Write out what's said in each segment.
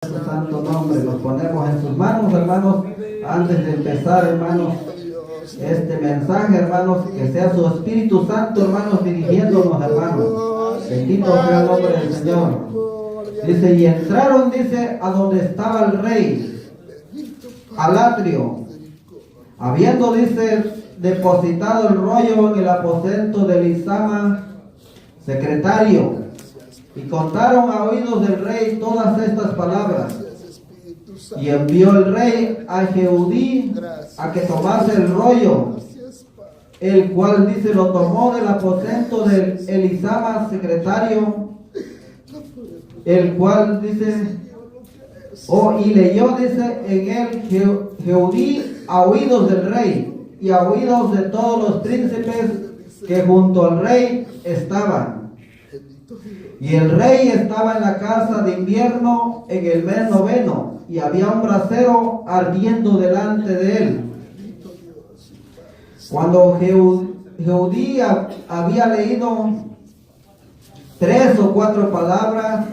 Su santo nombre, los ponemos en sus manos, hermanos. Antes de empezar, hermanos, este mensaje, hermanos, que sea su Espíritu Santo, hermanos, dirigiéndonos, hermanos. Bendito sea el nombre del Señor. Dice, y entraron, dice, a donde estaba el rey, al atrio, habiendo, dice, depositado el rollo en el aposento de Elisama, secretario. Y contaron a oídos del rey todas estas palabras. Y envió el rey a Jehudí a que tomase el rollo, el cual, dice, lo tomó del aposento de Elisama, secretario, el cual, dice, y leyó, dice, en él Jehudí a oídos del rey y a oídos de todos los príncipes que junto al rey estaban. Y el rey estaba en la casa de invierno en el mes 9, y había un brasero ardiendo delante de él. Cuando Jehudí había leído 3 o 4 palabras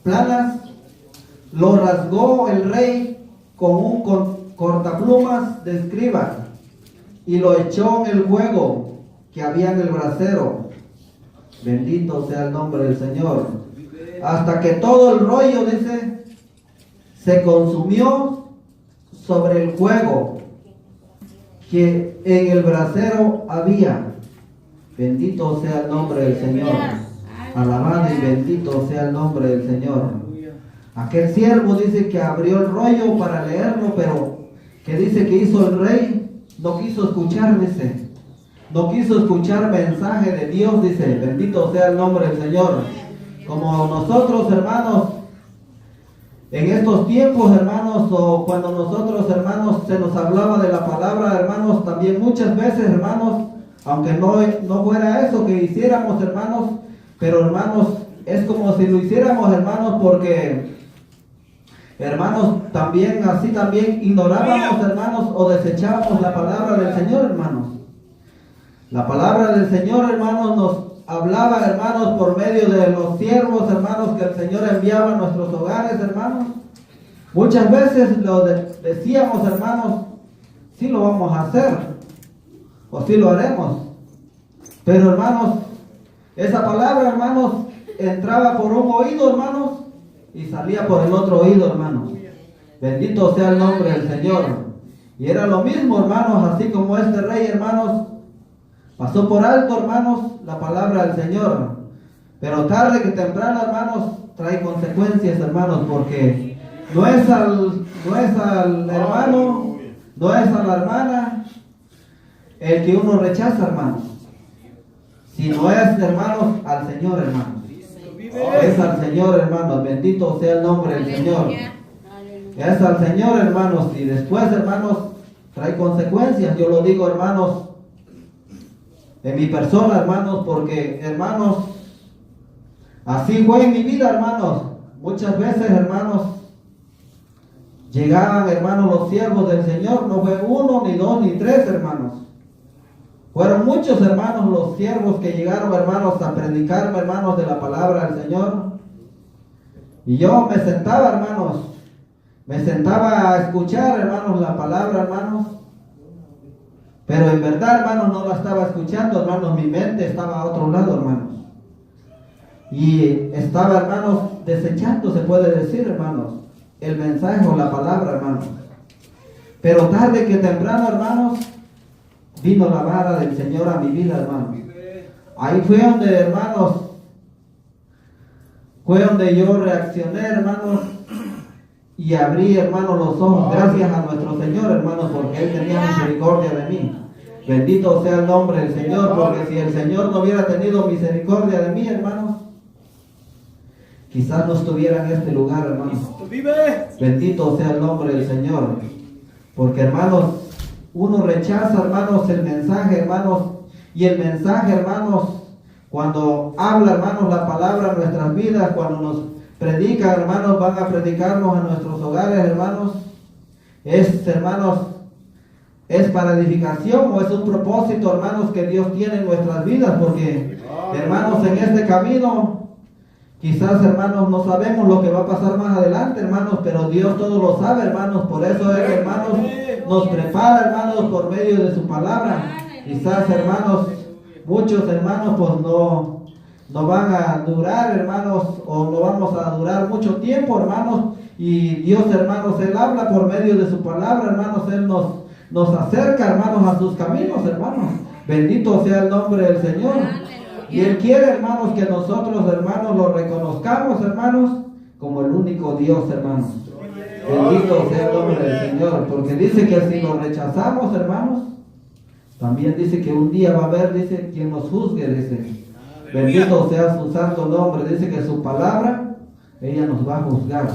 planas, lo rasgó el rey con un cortaplumas de escriba y lo echó en el fuego que había en el brasero. Bendito sea el nombre del Señor. Hasta que todo el rollo, dice, se consumió sobre el fuego que en el brasero había. Bendito sea el nombre del Señor. Alabado y bendito sea el nombre del Señor. Aquel siervo dice que abrió el rollo para leerlo, pero que dice que hizo el rey, no quiso escuchar, dice. No quiso escuchar mensaje de Dios, dice. Bendito sea el nombre del Señor. Como nosotros, hermanos, en estos tiempos, hermanos, o cuando nosotros, hermanos, se nos hablaba de la palabra, hermanos, también muchas veces, hermanos, aunque no fuera eso que hiciéramos, hermanos, pero, hermanos, es como si lo hiciéramos, hermanos, porque, hermanos, también, así también ignorábamos, hermanos, o desechábamos la palabra del Señor, hermanos. La palabra del Señor, hermanos, nos hablaba, hermanos, por medio de los siervos, hermanos, que el Señor enviaba a nuestros hogares, hermanos. Muchas veces lo decíamos, hermanos, sí lo vamos a hacer, o sí lo haremos. Pero, hermanos, esa palabra, hermanos, entraba por un oído, hermanos, y salía por el otro oído, hermanos. Bendito sea el nombre del Señor. Y era lo mismo, hermanos, así como este rey, hermanos, pasó por alto, hermanos, la palabra del Señor. Pero tarde que temprano, hermanos, trae consecuencias, hermanos, porque no es al hermano, no es a la hermana el que uno rechaza, hermanos, sino es, hermanos, al Señor, hermanos. Es al Señor, hermanos. Bendito sea el nombre del Señor. Es al Señor, hermanos. Y después, hermanos, trae consecuencias. Yo lo digo, hermanos, en mi persona, hermanos, porque, hermanos, así fue en mi vida, hermanos. Muchas veces, hermanos, llegaban, hermanos, los siervos del Señor. No fue 1, ni 2, ni 3, hermanos. Fueron muchos, hermanos, los siervos que llegaron, hermanos, a predicarme, hermanos, de la palabra del Señor. Y yo me sentaba, hermanos, a escuchar, hermanos, la palabra, hermanos. Pero en verdad, hermanos, no la estaba escuchando, hermanos. Mi mente estaba a otro lado, hermanos. Y estaba, hermanos, desechando, se puede decir, hermanos, el mensaje o la palabra, hermanos. Pero tarde que temprano, hermanos, vino la vara del Señor a mi vida, hermanos. Ahí fue donde, hermanos, yo reaccioné, hermanos, y abrí, hermanos, los ojos, gracias a nuestro Señor, hermanos, porque Él tenía misericordia de mí. Bendito sea el nombre del Señor, porque si el Señor no hubiera tenido misericordia de mí, hermanos, quizás no estuviera en este lugar, hermanos. Bendito sea el nombre del Señor, porque, hermanos, uno rechaza, hermanos, el mensaje, hermanos, y el mensaje, hermanos, cuando habla, hermanos, la palabra en nuestras vidas, cuando nos predica, hermanos, van a predicarnos en nuestros hogares, hermanos, hermanos, es para edificación o es un propósito, hermanos, que Dios tiene en nuestras vidas, porque, hermanos, en este camino Quizás, hermanos, no sabemos lo que va a pasar más adelante, hermanos, pero Dios todo lo sabe, hermanos. Por eso es que, hermanos, nos prepara, hermanos, por medio de su palabra. Quizás, hermanos, muchos hermanos, pues no van a durar, hermanos, o no vamos a durar mucho tiempo, hermanos. Y Dios, hermanos, Él habla por medio de su palabra, hermanos. Él nos acerca, hermanos, a sus caminos, hermanos. Bendito sea el nombre del Señor. Y Él quiere, hermanos, que nosotros, hermanos, lo reconozcamos, hermanos, como el único Dios, hermanos. Bendito sea el nombre del Señor, porque dice que si lo rechazamos, hermanos, también dice que un día va a haber, dice, quien nos juzgue, dice. Bendito sea su santo nombre, dice que su palabra, ella nos va a juzgar.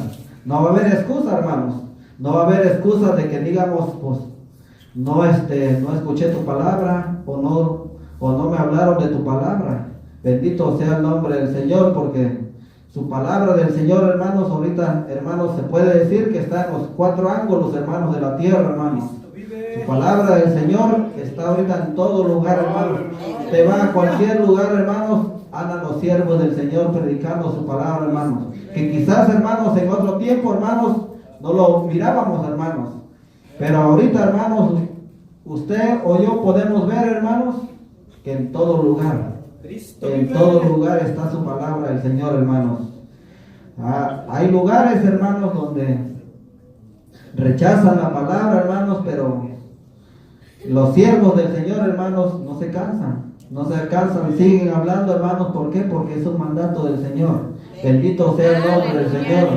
No va a haber excusa, hermanos. No va a haber excusa de que digamos, pues, no escuché tu palabra, o no me hablaron de tu palabra. Bendito sea el nombre del Señor, porque su palabra del Señor, hermanos, ahorita, hermanos, se puede decir que está en los 4 ángulos, hermanos, de la tierra, hermanos. Su palabra del Señor está ahorita en todo lugar, hermanos. Te va a cualquier lugar, hermanos, andan los siervos del Señor predicando su palabra, hermanos. Que quizás, hermanos, en otro tiempo, hermanos, no lo mirábamos, hermanos. Pero ahorita, hermanos, usted o yo podemos ver, hermanos, que en todo lugar está su palabra del Señor, hermanos. Hay lugares, hermanos, donde rechazan la palabra, hermanos, pero los siervos del Señor, hermanos, no se cansan, siguen hablando, hermanos. ¿Por qué? Porque es un mandato del Señor. Bendito sea el nombre del Señor.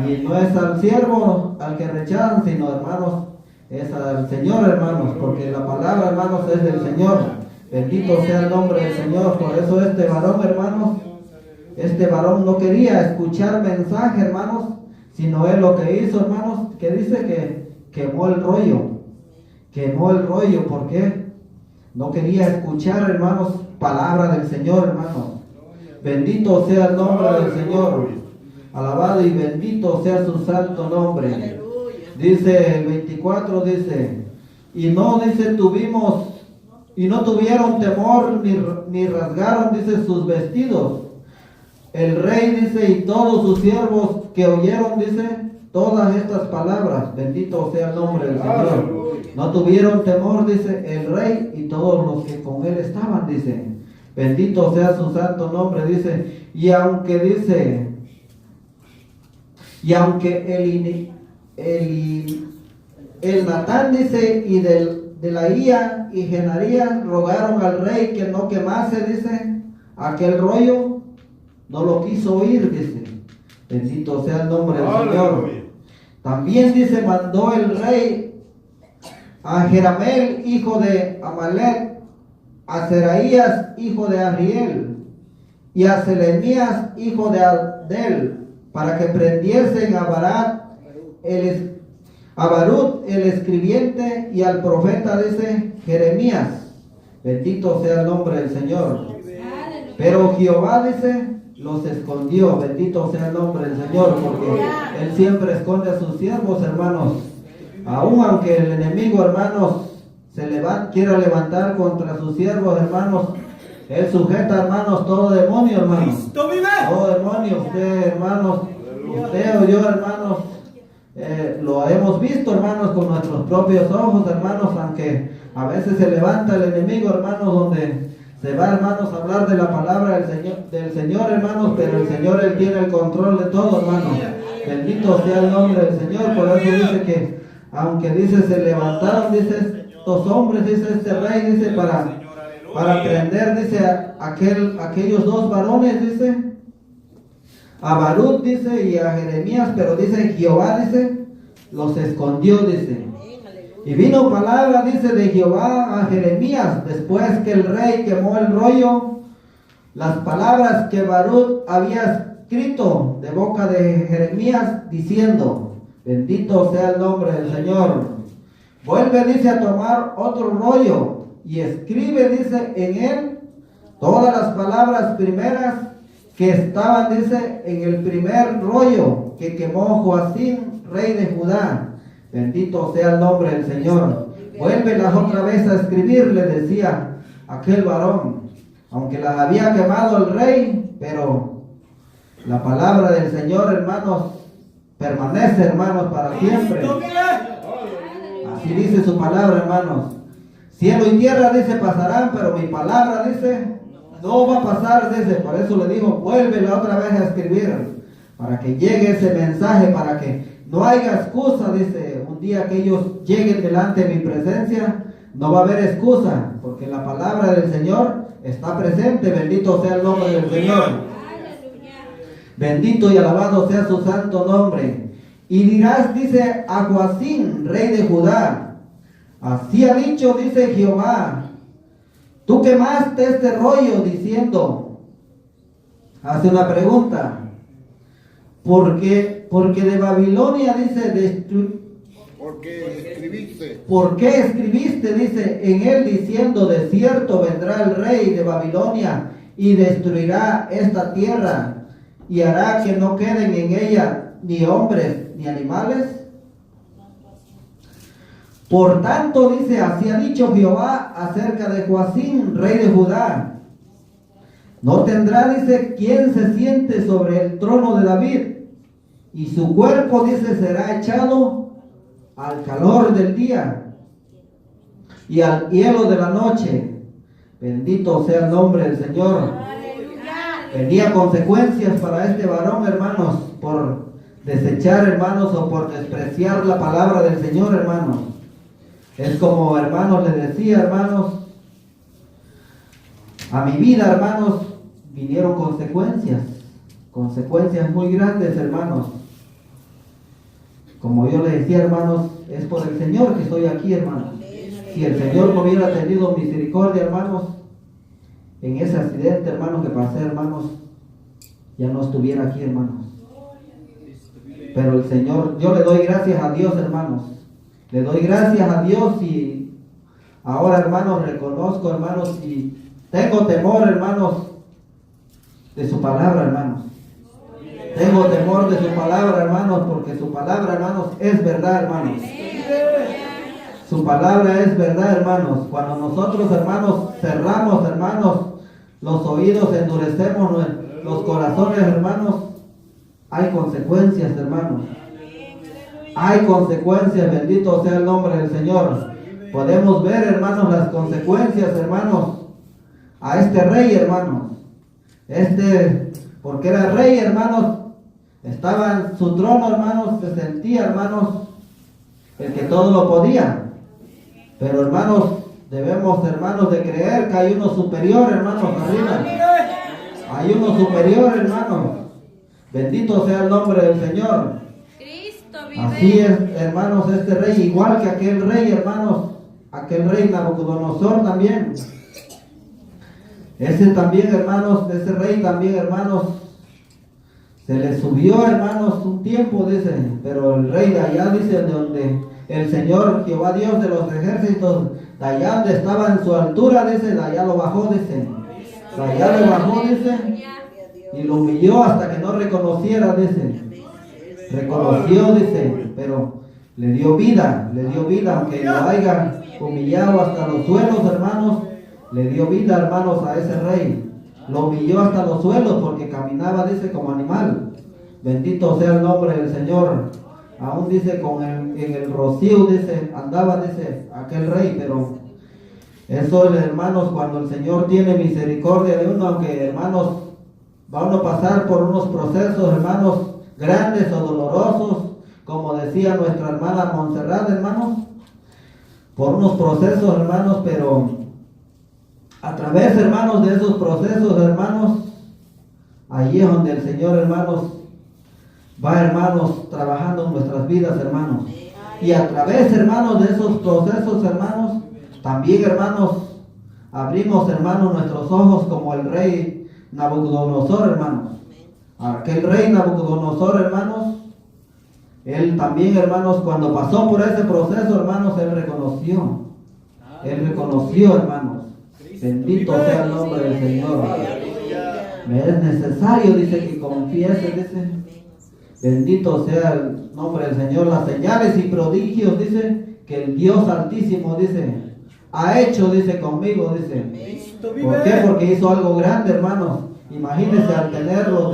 Y no es al siervo al que rechazan, sino, hermanos, es al Señor, hermanos, porque la palabra, hermanos, es del Señor. Bendito sea el nombre del Señor. Por eso este varón, hermanos, no quería escuchar mensaje, hermanos, sino él lo que hizo, hermanos, que dice que quemó el rollo. ¿Por qué? No quería escuchar, hermanos, palabra del Señor, hermanos. Bendito sea el nombre del Señor. Alabado y bendito sea su santo nombre. Dice el 24, dice, y no tuvieron temor ni rasgaron, dice, sus vestidos. El rey, dice, y todos sus siervos que oyeron, dice, todas estas palabras. Bendito sea el nombre del Señor. No tuvieron temor, dice, el rey y todos los que con él estaban, dice. Bendito sea su santo nombre, dice. Y aunque el Natán, dice, y de la Ía y Genarías rogaron al rey que no quemase, dice, aquel rollo, no lo quiso oír, dice. Bendito sea el nombre del Señor. También, dice, mandó el rey a Jeramel, hijo de Amalek, a Seraías, hijo de Ariel, y a Selemías, hijo de Adel, para que prendiesen a Barut el escribiente, y al profeta, dice, Jeremías. Bendito sea el nombre del Señor. Pero Jehová, dice, los escondió. Bendito sea el nombre del Señor, porque Él siempre esconde a sus siervos, hermanos. Aun aunque el enemigo, hermanos, quiera levantar contra sus siervos, hermanos, Él sujeta, hermanos, todo demonio, hermanos. Todo demonio, usted, hermanos, usted o yo, hermanos, lo hemos visto, hermanos, con nuestros propios ojos, hermanos, aunque a veces se levanta el enemigo, hermanos, donde se va, hermanos, a hablar de la palabra del Señor, hermanos, pero el Señor, Él tiene el control de todo, hermanos. Bendito sea el nombre del Señor. Por eso dice que, aunque dice, se levantaron, dice, estos hombres, dice, este rey, dice, para prender, dice, aquellos 2 varones, dice, a Barut, dice, y a Jeremías, pero dice, Jehová, dice, los escondió, dice. Y vino palabra, dice, de Jehová a Jeremías, después que el rey quemó el rollo, las palabras que Barut había escrito de boca de Jeremías, diciendo, bendito sea el nombre del Señor. Vuelve, dice, a tomar otro rollo, y escribe, dice, en él todas las palabras primeras que estaban, dice, en el primer rollo que quemó Joacim, rey de Judá. Bendito sea el nombre del Señor. Vuélvelas otra vez a escribir, le decía aquel varón, aunque las había quemado el rey, pero La palabra del Señor, hermanos, permanece, hermanos, para siempre. Así dice su palabra, hermanos. Cielo y tierra, dice, pasarán, pero mi palabra, dice, no va a pasar, dice. Por eso le digo, vuélvela otra vez a escribir, para que llegue ese mensaje, para que no haya excusa, dice. Un día que ellos lleguen delante de mi presencia, no va a haber excusa, porque la palabra del Señor está presente. Bendito sea el nombre del Señor. Bendito y alabado sea su santo nombre. Y dirás, dice, a Joacim, rey de Judá, así ha dicho, dice Jehová, tú quemaste este rollo diciendo, hace una pregunta, porque de Babilonia, dice, ¿por qué escribiste, dice, en él diciendo, de cierto vendrá el rey de Babilonia y destruirá esta tierra y hará que no queden en ella ni hombres ni animales? Por tanto, dice, así ha dicho Jehová acerca de Joacim, rey de Judá. No tendrá, dice, quien se siente sobre el trono de David, y su cuerpo, dice, será echado al calor del día y al hielo de la noche. Bendito sea el nombre del Señor. Venía consecuencias para este varón, hermanos, por desechar, hermanos, o por despreciar la palabra del Señor, hermanos. Es como, hermanos, les decía, hermanos, a mi vida, hermanos, vinieron consecuencias muy grandes, hermanos. Como yo les decía, hermanos, es por el Señor que estoy aquí, hermanos. Si el Señor no hubiera tenido misericordia, hermanos, en ese accidente, hermanos, que pasé, hermanos, ya no estuviera aquí, hermanos. Pero el Señor, yo le doy gracias a Dios, hermanos. Le doy gracias a Dios y ahora, hermanos, reconozco, hermanos, y tengo temor, hermanos, de su palabra, hermanos. Tengo temor de su palabra, hermanos, porque su palabra, hermanos, es verdad, hermanos. Su palabra es verdad, hermanos. Cuando nosotros, hermanos, cerramos, hermanos, los oídos, endurecemos los corazones, hermanos, hay consecuencias, hermanos. Hay consecuencias, bendito sea el nombre del Señor. Podemos ver, hermanos, las consecuencias, hermanos, a este rey, hermanos. Porque era rey, hermanos, estaba en su trono, hermanos, se sentía, hermanos, el que todo lo podía. Pero, hermanos, debemos, hermanos, de creer que hay uno superior, hermanos, arriba. Hay uno superior, hermanos. Bendito sea el nombre del Señor. Así es, hermanos, este rey, igual que aquel rey, hermanos, aquel rey Nabucodonosor también. Ese también, hermanos, ese rey también, hermanos, se le subió, hermanos, un tiempo, dice, pero el rey de allá, dice, de donde el Señor, Jehová Dios de los ejércitos, de allá donde estaba en su altura, dice, de allá lo bajó, dice, de allá lo bajó, dice, y lo humilló hasta que no reconociera, dice. Reconoció, dice, pero le dio vida, aunque lo haya humillado hasta los suelos, hermanos, le dio vida, hermanos, a ese rey. Lo humilló hasta los suelos porque caminaba, dice, como animal. Bendito sea el nombre del Señor. Aún dice, en el rocío, dice, andaba, dice, aquel rey, pero eso, hermanos, cuando el Señor tiene misericordia de uno, aunque, hermanos, va uno a pasar por unos procesos, hermanos, grandes o dolorosos, como decía nuestra hermana Montserrat, hermanos, por unos procesos, hermanos, pero a través, hermanos, de esos procesos, hermanos, allí es donde el Señor, hermanos, va, hermanos, trabajando en nuestras vidas, hermanos. Y a través, hermanos, de esos procesos, hermanos, también, hermanos, abrimos, hermanos, nuestros ojos como el rey Nabucodonosor, hermanos. Aquel rey Nabucodonosor, hermanos, él también, hermanos, cuando pasó por ese proceso, hermanos, él reconoció, hermanos. Bendito sea el nombre del Señor. Me es necesario, dice, que confiese, dice. Bendito sea el nombre del Señor. Las señales y prodigios, dice, que el Dios Altísimo, dice, ha hecho, dice, conmigo, dice. ¿Por qué? Porque hizo algo grande, hermanos. Imagínense al tenerlo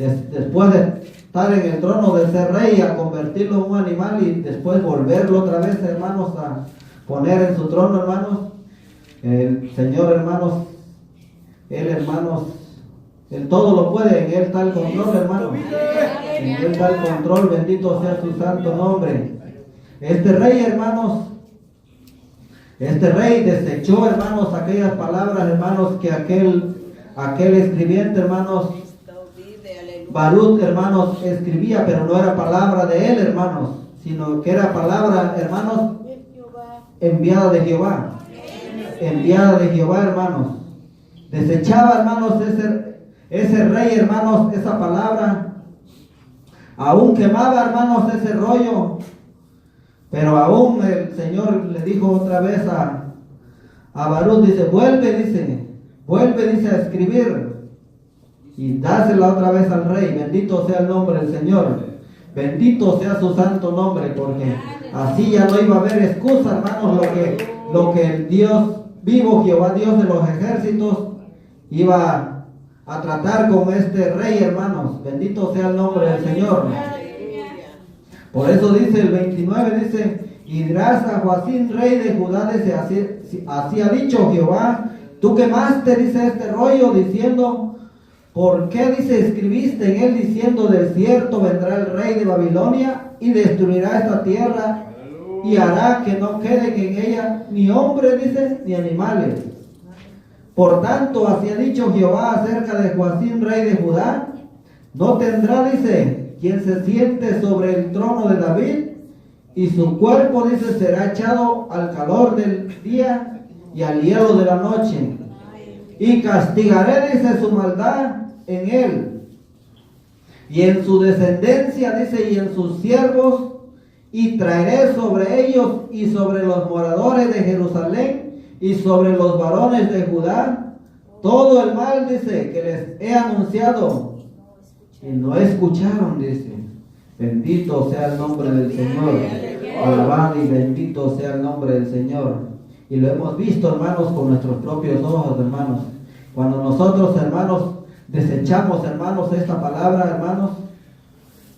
después de estar en el trono de ser rey, a convertirlo en un animal y después volverlo otra vez, hermanos, a poner en su trono, hermanos. El Señor, hermanos, Él, hermanos, Él todo lo puede, en Él está el control, hermanos. En Él está el control, bendito sea su santo nombre. Este rey, hermanos, este rey desechó, hermanos, aquellas palabras, hermanos, que aquel escribiente, hermanos, Baruch, hermanos, escribía, pero no era palabra de él, hermanos, sino que era palabra, hermanos, enviada de Jehová. Enviada de Jehová, hermanos. Desechaba, hermanos, ese rey, hermanos, esa palabra. Aún quemaba, hermanos, ese rollo. Pero aún el Señor le dijo otra vez a Baruch, dice, vuelve, dice a escribir. Y dásela otra vez al rey. Bendito sea el nombre del Señor. Bendito sea su santo nombre, porque así ya no iba a haber excusa, hermanos, lo que el Dios vivo, Jehová Dios de los ejércitos, iba a tratar con este rey, hermanos. Bendito sea el nombre del Señor. Por eso dice el 29, dice, y dirás a Joacim, rey de Judá, dice, así ha dicho Jehová, tú quemaste, dice, este rollo, diciendo, ¿por qué, dice, escribiste en él diciendo, del cierto vendrá el rey de Babilonia y destruirá esta tierra y hará que no queden en ella ni hombres, dice, ni animales? Por tanto, así ha dicho Jehová acerca de Joacim, rey de Judá, no tendrá, dice, quien se siente sobre el trono de David, y su cuerpo, dice, será echado al calor del día y al hielo de la noche. Y castigaré, dice, su maldad en él, y en su descendencia, dice, y en sus siervos, y traeré sobre ellos y sobre los moradores de Jerusalén y sobre los varones de Judá todo el mal, dice, que les he anunciado, y no escucharon, dice. Bendito sea el nombre del Señor. Alabado y bendito sea el nombre del Señor. Y lo hemos visto, hermanos, con nuestros propios ojos, hermanos. Cuando nosotros, hermanos, desechamos, hermanos, esta palabra, hermanos,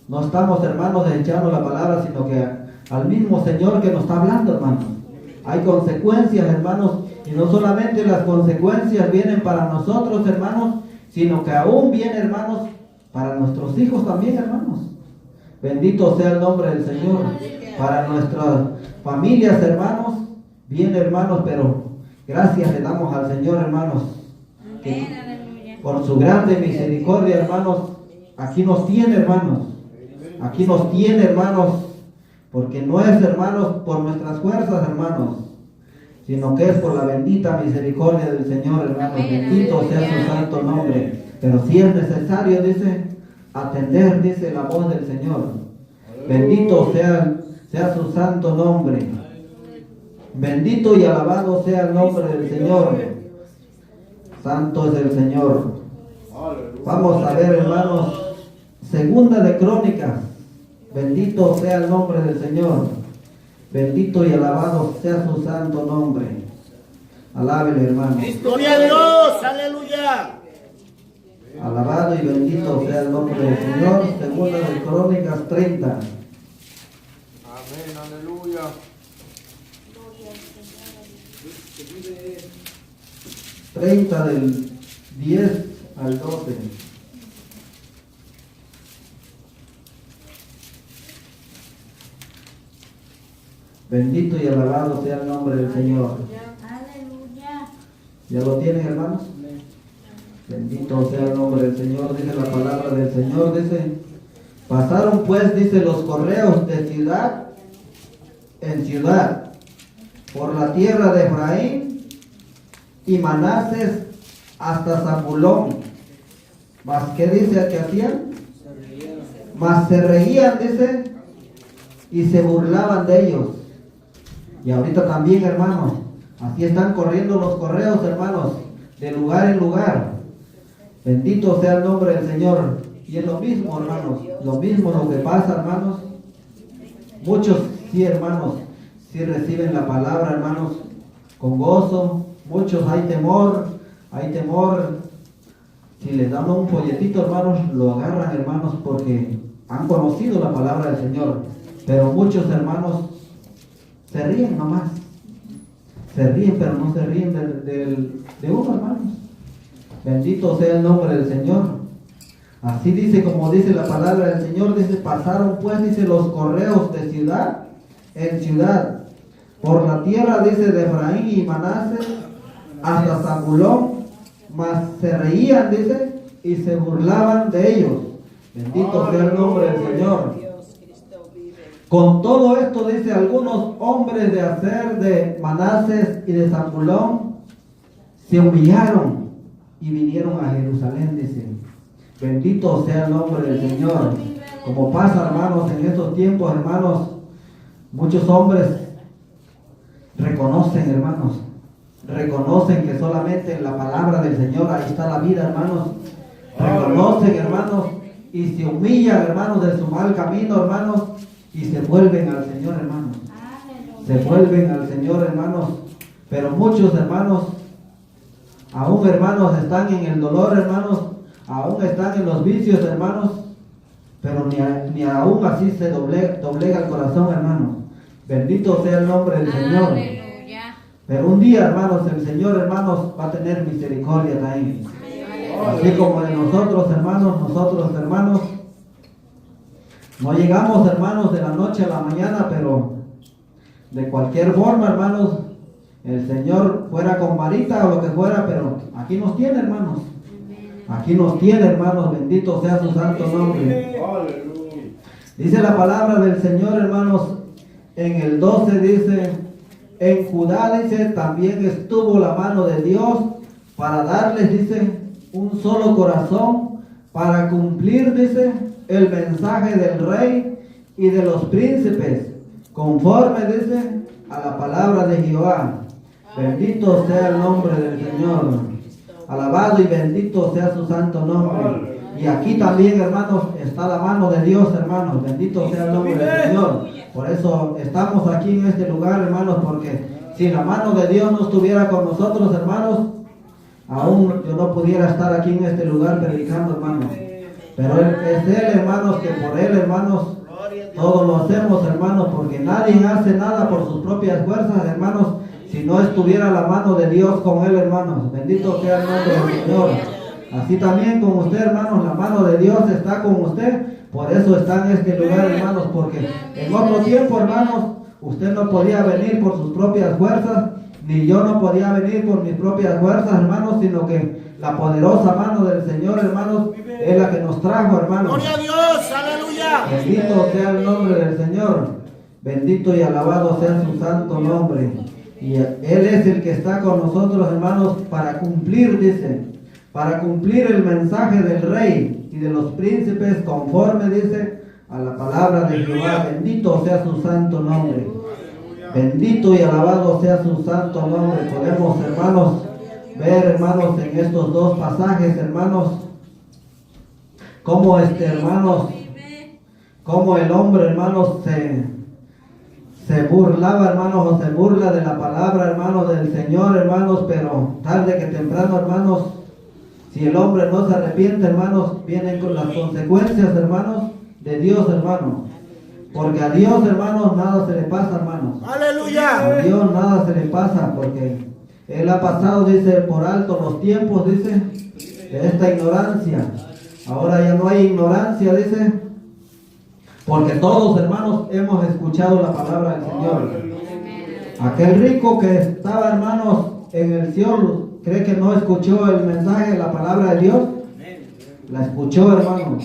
no estamos, hermanos, desechando la palabra, sino que al mismo Señor que nos está hablando, hermanos. Hay consecuencias, hermanos, y no solamente las consecuencias vienen para nosotros, hermanos, sino que aún vienen, hermanos, para nuestros hijos también, hermanos. Bendito sea el nombre del Señor. Para nuestras familias, hermanos, bien, hermanos, pero gracias le damos al Señor, hermanos, que por su grande misericordia, hermanos, aquí nos tiene, hermanos. Aquí nos tiene, hermanos, porque no es, hermanos, por nuestras fuerzas, hermanos, sino que es por la bendita misericordia del Señor, hermanos. Bendito sea su santo nombre. Pero si es necesario, dice, atender, dice, la voz del Señor. Bendito sea su santo nombre. Bendito y alabado sea el nombre del Señor. Santo es el Señor. Vamos a ver, hermanos, Segunda de Crónicas. Bendito sea el nombre del Señor. Bendito y alabado sea su santo nombre. Alábele, hermano. Gloria a Dios, aleluya. Alabado y bendito sea el nombre del Señor. Segunda de Crónicas 30. Amén, aleluya. 30 del 10 al 12. Bendito y alabado sea el nombre del Señor. Aleluya. ¿Ya lo tienen, hermanos? Bendito sea el nombre del Señor. Dice la palabra del Señor, dice, pasaron pues, dice, los correos de ciudad en ciudad por la tierra de Efraín y Manases hasta Zabulón. ¿Mas qué dice que hacían? Mas se reían, dice, y se burlaban de ellos. Y ahorita también, hermanos, así están corriendo los correos, hermanos, de lugar en lugar. Bendito sea el nombre del Señor. Y es lo mismo, hermanos, lo mismo lo que pasa, hermanos. Muchos, sí, hermanos, sí reciben la palabra, hermanos, con gozo. Muchos hay temor, si les dan un folletito, hermanos, lo agarran, hermanos, porque han conocido la palabra del Señor. Pero muchos hermanos se ríen nomás. Se ríen, pero no se ríen de uno, hermanos. Bendito sea el nombre del Señor. Así dice, como dice la palabra del Señor, dice, pasaron pues, dice, los correos de ciudad en ciudad, por la tierra, dice, de Efraín y Manasés, hasta Zabulón, mas se reían, dice, y se burlaban de ellos. Bendito sea el nombre del Señor. Con todo esto, dice, algunos hombres de Aser, de Manasés y de Zabulón se humillaron y vinieron a Jerusalén, dice. Bendito sea el nombre del Señor. Como pasa, hermanos, en estos tiempos, hermanos, muchos hombres reconocen, hermanos, reconocen que solamente en la palabra del Señor ahí está la vida, hermanos. Reconocen, hermanos, y se humillan, hermanos, de su mal camino, hermanos, y se vuelven al Señor, hermanos. Se vuelven al Señor, hermanos. Pero muchos, hermanos, aún, hermanos, están en el dolor, hermanos, aún están en los vicios, hermanos, pero ni aún así se doblega el corazón, hermanos. Bendito sea el nombre del Señor. Aleluya. Pero un día, hermanos, el Señor, hermanos, va a tener misericordia también. Así como de nosotros, hermanos, no llegamos, hermanos, de la noche a la mañana, pero de cualquier forma, hermanos, el Señor fuera con varita o lo que fuera, pero aquí nos tiene, hermanos. Aquí nos tiene, hermanos, bendito sea su santo nombre. Dice la palabra del Señor, hermanos, en el 12 dice, en Judá, dice, también estuvo la mano de Dios para darles, dice, un solo corazón, para cumplir, dice, el mensaje del rey y de los príncipes, conforme, dice, a la palabra de Jehová. Bendito sea el nombre del Señor. Alabado y bendito sea su santo nombre. Y aquí también, hermanos, está la mano de Dios, hermanos. Bendito sea el nombre del Señor. Por eso estamos aquí en este lugar, hermanos, porque si la mano de Dios no estuviera con nosotros, hermanos, aún yo no pudiera estar aquí en este lugar predicando, hermanos. Pero es Él, hermanos, que por Él, hermanos, todo lo hacemos, hermanos, porque nadie hace nada por sus propias fuerzas, hermanos, si no estuviera la mano de Dios con Él, hermanos. Bendito sea el nombre del Señor. Así también con usted, hermanos, la mano de Dios está con usted. Por eso está en este lugar, hermanos, porque en otro tiempo, hermanos, usted no podía venir por sus propias fuerzas, ni yo no podía venir por mis propias fuerzas, hermanos, sino que la poderosa mano del Señor, hermanos, es la que nos trajo, hermanos. Gloria a Dios, aleluya. Bendito sea el nombre del Señor. Bendito y alabado sea su santo nombre. Y Él es el que está con nosotros, hermanos, para cumplir, dice, para cumplir el mensaje del rey y de los príncipes, conforme, dice, a la palabra de Jehová. Bendito sea su santo nombre. Bendito y alabado sea su santo nombre. Podemos, hermanos, ver, hermanos, en estos dos pasajes, hermanos, cómo hermanos, cómo el hombre, hermanos, se burlaba, hermanos, o se burla de la palabra, hermanos, del Señor, hermanos, pero tarde que temprano, hermanos, si el hombre no se arrepiente, hermanos, vienen con las consecuencias, hermanos, de Dios, hermanos. Porque a Dios, hermanos, nada se le pasa, hermanos. Aleluya. A Dios nada se le pasa, porque Él ha pasado, dice, por alto los tiempos, dice, de esta ignorancia. Ahora ya no hay ignorancia, dice, porque todos, hermanos, hemos escuchado la palabra del Señor. Aquel rico que estaba, hermanos, en el cielo, ¿cree que no escuchó el mensaje de la palabra de Dios? La escuchó, hermanos.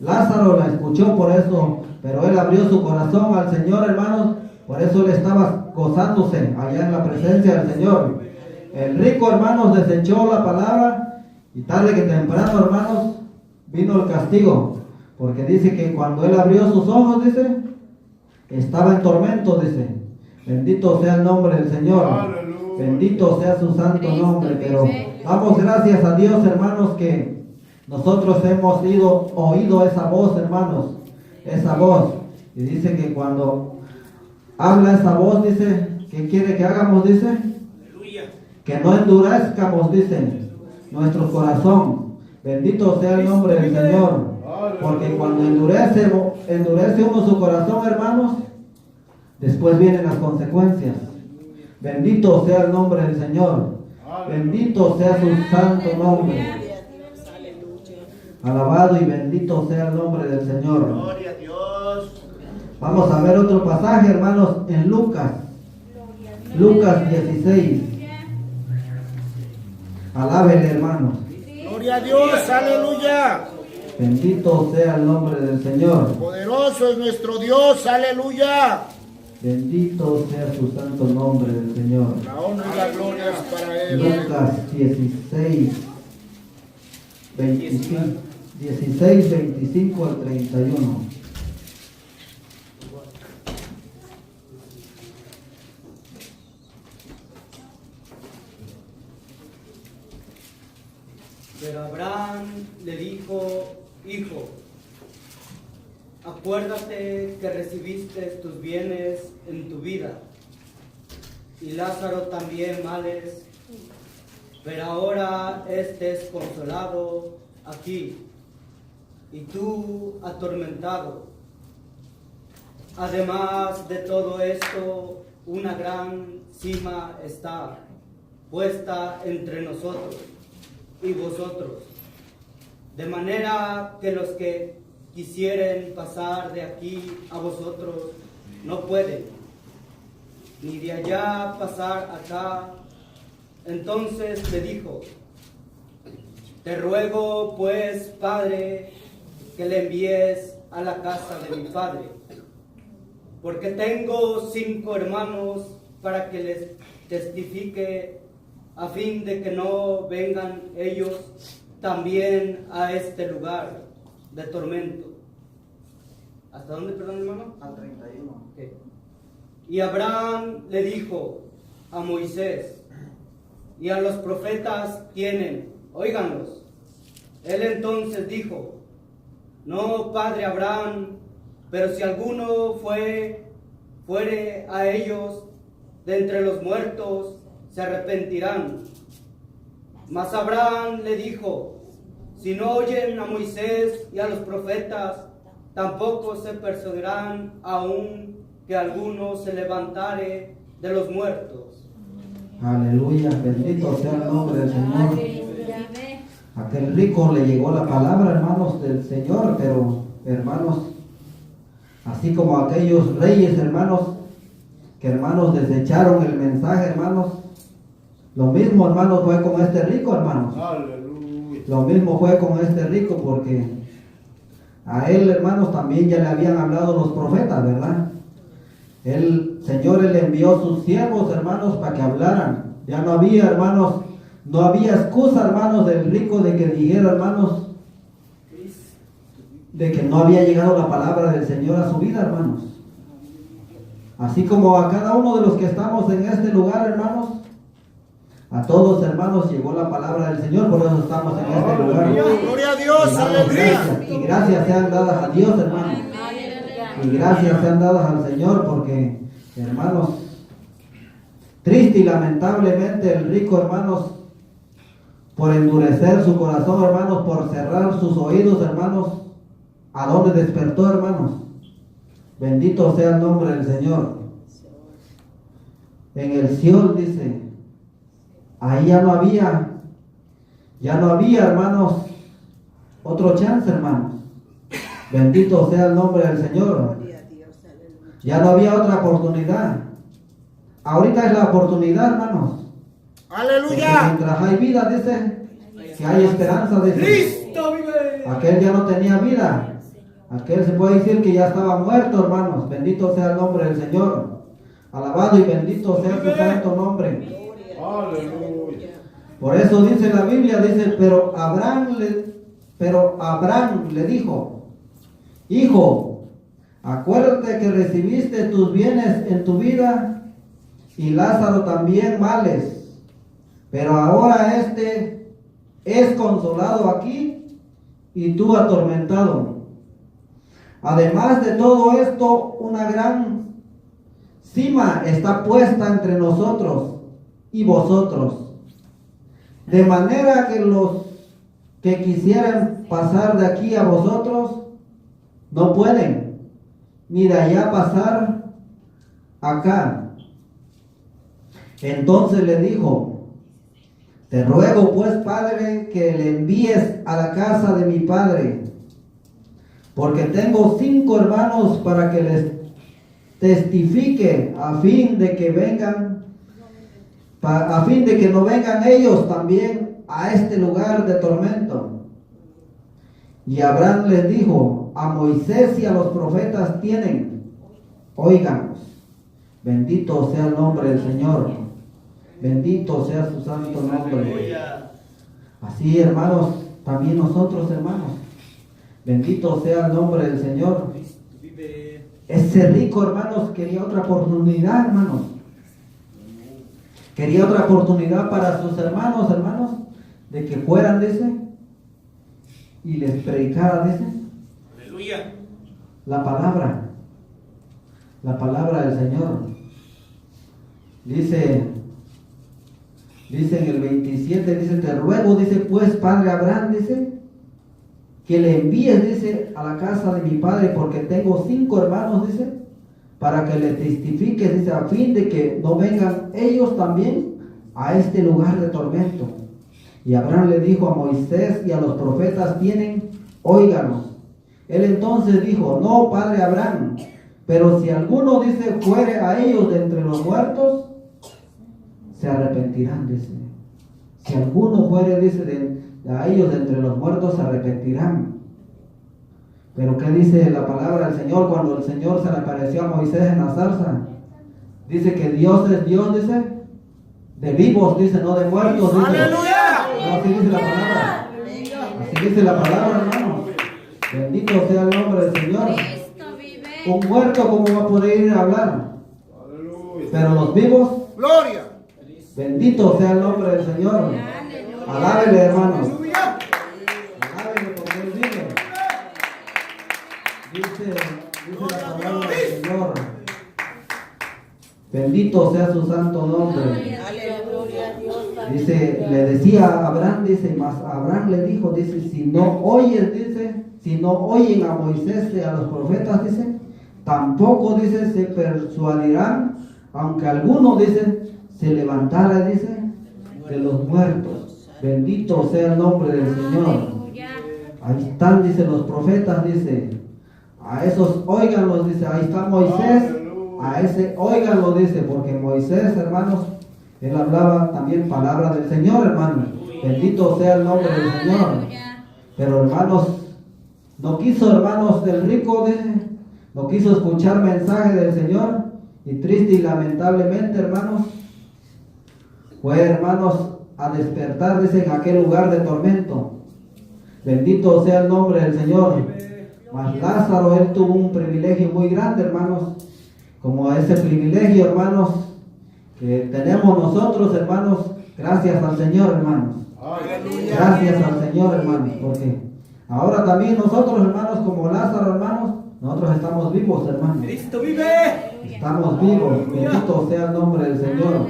Lázaro la escuchó, por eso, pero él abrió su corazón al Señor, hermanos. Por eso él estaba gozándose allá en la presencia del Señor. El rico, hermanos, desechó la palabra y tarde que temprano, hermanos, vino el castigo. Porque dice que cuando él abrió sus ojos, dice, estaba en tormento, dice. Bendito sea el nombre del Señor. Bendito sea su santo nombre. Pero damos gracias a Dios, hermanos, que nosotros hemos oído esa voz, hermanos. Esa voz. Y dice que cuando habla esa voz, dice, ¿qué quiere que hagamos? Dice, que no endurezcamos, dice, nuestro corazón. Bendito sea el nombre del Señor. Porque cuando endurece uno su corazón, hermanos, después vienen las consecuencias. Bendito sea el nombre del Señor. Bendito sea su santo nombre. Alabado y bendito sea el nombre del Señor. Gloria a Dios. Vamos a ver otro pasaje, hermanos, en Lucas. Lucas 16. Alábenle, hermanos. Gloria a Dios. Aleluya. Bendito sea el nombre del Señor. Poderoso es nuestro Dios. Aleluya. Bendito sea su santo nombre del Señor. La honra y la gloria es para Él. Lucas 16, 25 al 31. Pero Abraham le dijo: Hijo, acuérdate que recibiste tus bienes en tu vida, y Lázaro también males, pero ahora es consolado aquí, y tú atormentado. Además de todo esto, una gran cima está puesta entre nosotros y vosotros, de manera que los que quisieren pasar de aquí a vosotros no pueden, ni de allá pasar acá. Entonces le dijo: te ruego pues, Padre, que le envíes a la casa de mi padre, porque tengo 5 hermanos, para que les testifique, a fin de que no vengan ellos también a este lugar de tormento. ¿Hasta dónde, perdón, hermano? Al 31. Okay. Y Abraham le dijo a Moisés y a los profetas tienen, óiganlos. Él entonces dijo: no, padre Abraham, pero si alguno fuere a ellos de entre los muertos, se arrepentirán. Mas Abraham le dijo: si no oyen a Moisés y a los profetas, tampoco se persuadirán, aun que alguno se levantare de los muertos. Aleluya, bendito sea el nombre del Señor. Aquel rico le llegó la palabra, hermanos, del Señor, pero, hermanos, así como aquellos reyes, hermanos, que hermanos desecharon el mensaje, hermanos, lo mismo, hermanos, fue con este rico, hermanos. Aleluya. Lo mismo fue con este rico, porque a él, hermanos, también ya le habían hablado los profetas, ¿verdad? El Señor le envió sus siervos, hermanos, para que hablaran. Ya no había, hermanos, no había excusa, hermanos, del rico de que dijera, hermanos, de que no había llegado la palabra del Señor a su vida, hermanos. Así como a cada uno de los que estamos en este lugar, hermanos, a todos, hermanos, llegó la palabra del Señor, por eso estamos en este lugar. Gloria a Dios, aleluya. Y gracias sean dadas a Dios, hermanos. Y gracias sean dadas al Señor, porque, hermanos, triste y lamentablemente el rico, hermanos, por endurecer su corazón, hermanos, por cerrar sus oídos, hermanos, ¿a dónde despertó, hermanos? Bendito sea el nombre del Señor. En el Sion, dice, ahí ya no había, hermanos, otro chance, hermanos. Bendito sea el nombre del Señor. Ya no había otra oportunidad. Ahorita es la oportunidad, hermanos. Porque Aleluya. mientras hay vida, dice, que hay esperanza, dice. ¡Cristo vive! Aquel ya no tenía vida. Aquel se puede decir que ya estaba muerto, hermanos. Bendito sea el nombre del Señor. Alabado y bendito sea su santo nombre. Aleluya. Por eso dice la Biblia, dice, pero Abraham le dijo: hijo, acuérdate que recibiste tus bienes en tu vida, y Lázaro también males, pero ahora es consolado aquí, y tú atormentado. Además de todo esto, una gran cima está puesta entre nosotros y vosotros, de manera que los que quisieran pasar de aquí a vosotros, no pueden, ni de allá pasar acá. Entonces le dijo: te ruego pues, Padre, que le envíes a la casa de mi padre, porque tengo 5 hermanos, para que les testifique, a fin de que no vengan ellos también a este lugar de tormento. Y Abraham les dijo: a Moisés y a los profetas tienen, óiganos. Bendito sea el nombre del Señor, bendito sea su santo nombre. Así, hermanos, también nosotros, hermanos, bendito sea el nombre del Señor. Ese rico, hermanos, quería otra oportunidad, hermanos. Quería otra oportunidad para sus hermanos, de que fueran, dice, y les predicara, dice, Aleluya. la palabra del Señor. Dice en el 27, dice: te ruego, dice, pues, Padre Abraham, dice, que le envíes, dice, a la casa de mi padre, porque tengo 5 hermanos, dice, para que le testifiques, dice, a fin de que no vengan ellos también a este lugar de tormento. Y Abraham le dijo: a Moisés y a los profetas tienen, óiganos. Él entonces dijo: no, Padre Abraham, pero si alguno, dice, fuere a ellos de entre los muertos, se arrepentirán, dice. Si alguno fuere, dice, a ellos de entre los muertos, se arrepentirán. Pero ¿qué dice la palabra del Señor cuando el Señor se le apareció a Moisés en la zarza? Dice que Dios es Dios, dice, de vivos, dice, no de muertos, dice. ¡Aleluya! Así dice la palabra. Así dice la palabra, hermano. Bendito sea el nombre del Señor. Cristo vive. Un muerto, ¿cómo va a poder ir a hablar? Aleluya. Pero los vivos, Gloria. bendito sea el nombre del Señor. Aleluya. Alábele, hermanos. Aleluya. Alábele porque Él vive. Dice la palabra del Señor. Bendito sea su santo nombre. Dice, le decía a Abraham, dice, mas Abraham le dijo, dice, si no oyes, dice, si no oyen a Moisés y a los profetas, dice, tampoco, dice, se persuadirán, aunque alguno, dice, se levantara, dice, de los muertos. Bendito sea el nombre del Señor. Ahí están, dice, los profetas, dice, a esos óiganlos, dice, ahí está Moisés, a ese óiganlo, dice, porque Moisés, hermanos, él hablaba también palabra del Señor, hermanos. Bendito sea el nombre del Señor. Pero, hermanos, no quiso, hermanos, del rico, dice, no quiso escuchar mensaje del Señor. Y triste y lamentablemente, hermanos, fue, hermanos, a despertar, dice, en aquel lugar de tormento. Bendito sea el nombre del Señor. Mas Lázaro, él tuvo un privilegio muy grande, hermanos, como ese privilegio, hermanos, que tenemos nosotros, hermanos, gracias al Señor, hermanos. Gracias al Señor, hermanos, porque ahora también nosotros, hermanos, como Lázaro, hermanos, nosotros estamos vivos, hermanos. Cristo vive. Estamos vivos, bendito sea el nombre del Señor.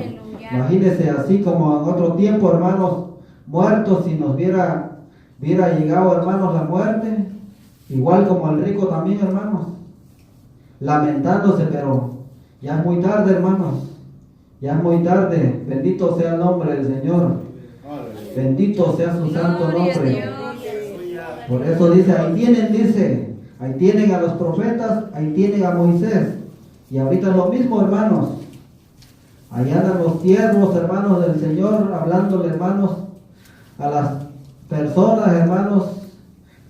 Imagínense, así como en otro tiempo, hermanos, muertos, si nos hubiera llegado, hermanos, la muerte, igual como el rico también, hermanos, lamentándose, pero ya es muy tarde, hermanos, ya es muy tarde. Bendito sea el nombre del Señor, bendito sea su santo nombre. Por eso dice, ahí tienen a los profetas, ahí tienen a Moisés. Y ahorita lo mismo, hermanos, allá andan los siervos, hermanos, del Señor, hablándole, hermanos, a las personas, hermanos,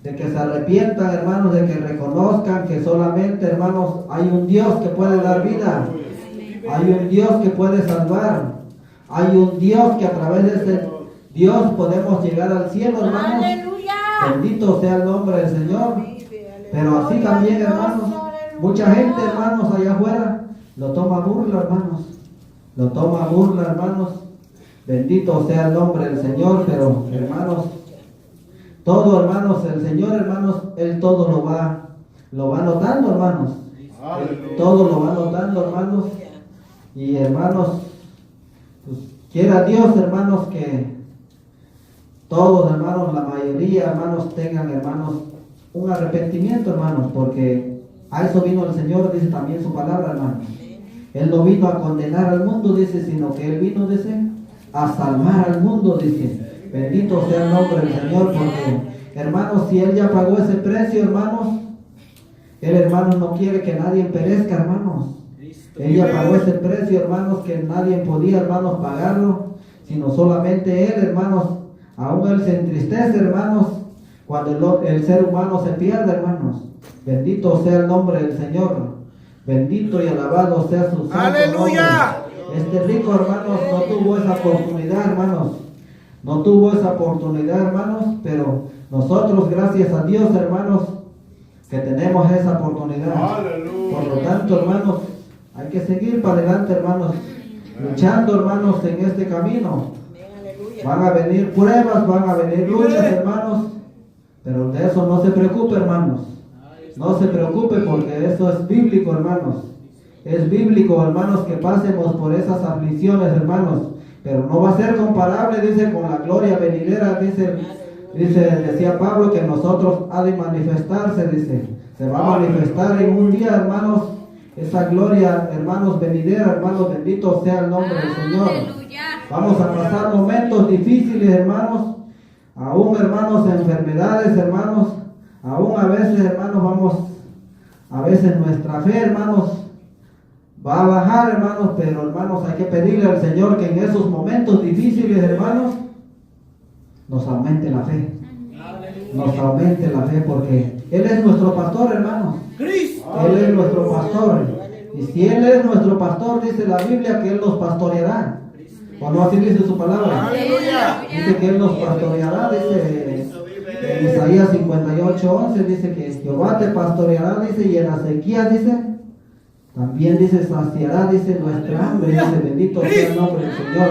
de que se arrepientan, hermanos, de que reconozcan que solamente, hermanos, hay un Dios que puede dar vida, hay un Dios que puede salvar, hay un Dios que a través de ese Dios podemos llegar al cielo, hermanos. Bendito sea el nombre del Señor. Pero así también, hermanos, mucha gente, hermanos, allá afuera lo toma burla, hermanos, lo toma burla, hermanos. Bendito sea el nombre del Señor. Pero, hermanos, todo, hermanos, el Señor, hermanos, Él todo lo va notando, hermanos. Él todo lo va notando, hermanos. Y, hermanos, pues quiera Dios, hermanos, que todos, hermanos, la mayoría, hermanos, tengan, hermanos, un arrepentimiento, hermanos, porque a eso vino el Señor, dice también su palabra, hermanos. Él no vino a condenar al mundo, dice, sino que Él vino, dice, a salvar al mundo, dice. Bendito sea el nombre del Señor, porque, hermanos, si Él ya pagó ese precio, hermanos, Él, hermanos, no quiere que nadie perezca, hermanos. Él ya pagó ese precio, hermanos, que nadie podía, hermanos, pagarlo, sino solamente Él, hermanos. Aún Él se entristece, hermanos, cuando el ser humano se pierde, hermanos. Bendito sea el nombre del Señor. Bendito y alabado sea su santo ¡Aleluya! nombre. Este rico, hermanos, no tuvo esa oportunidad, hermanos. No tuvo esa oportunidad, hermanos, pero nosotros, gracias a Dios, hermanos, que tenemos esa oportunidad. ¡Aleluya! Por lo tanto, hermanos, hay que seguir para adelante, hermanos, luchando, hermanos, en este camino. Van a venir pruebas, van a venir luchas, hermanos, pero de eso no se preocupe, hermanos. No se preocupe, porque eso es bíblico, hermanos. Es bíblico, hermanos, que pasemos por esas aflicciones, hermanos, pero no va a ser comparable, dice, con la gloria venidera, decía Pablo, que nosotros ha de manifestarse, dice, se va a manifestar en un día, hermanos, esa gloria, hermanos, venidera, hermanos, bendito sea el nombre del Señor. Vamos a pasar momentos difíciles, hermanos, aún, hermanos, enfermedades, hermanos, aún a veces, hermanos, a veces nuestra fe, hermanos, va a bajar, hermanos, pero, hermanos, hay que pedirle al Señor que en esos momentos difíciles, hermanos, nos aumente la fe. Nos aumente la fe, porque Él es nuestro pastor, hermanos. Él es nuestro pastor. Y si Él es nuestro pastor, dice la Biblia que Él nos pastoreará. ¿O no así dice su palabra? ¡Aleluya! Dice que Él nos pastoreará, dice en Isaías 58:11, dice que Jehová te pastoreará, dice, y en la sequía, dice, también, dice, saciará, dice, nuestra hambre, dice, bendito sea el nombre del Señor.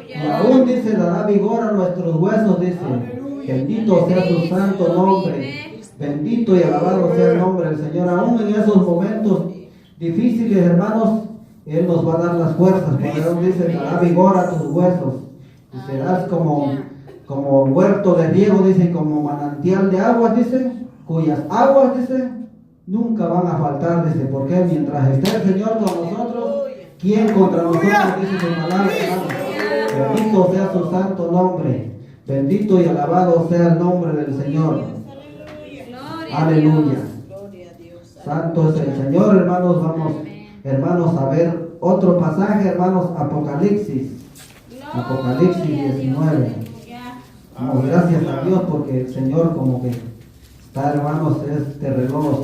Y aún, dice, dará vigor a nuestros huesos, dice, bendito sea su santo nombre. Bendito y alabado sea el nombre del Señor. Aún en esos momentos difíciles, hermanos, Él nos va a dar las fuerzas. Por eso dice, dará vigor a tus huesos. Y serás como huerto de riego, dice, como manantial de aguas, dice, cuyas aguas, dice, nunca van a faltar, dice, porque mientras esté el Señor con nosotros, ¿quién contra nosotros? Dice su palabra, hermanos. Bendito sea su santo nombre. Bendito y alabado sea el nombre del Señor. Aleluya. Santo es el Señor, hermanos. Vamos, hermanos, a ver otro pasaje, hermanos, Apocalipsis. Apocalipsis 19. Damos gracias a Dios porque el Señor como que está, hermanos, este reloj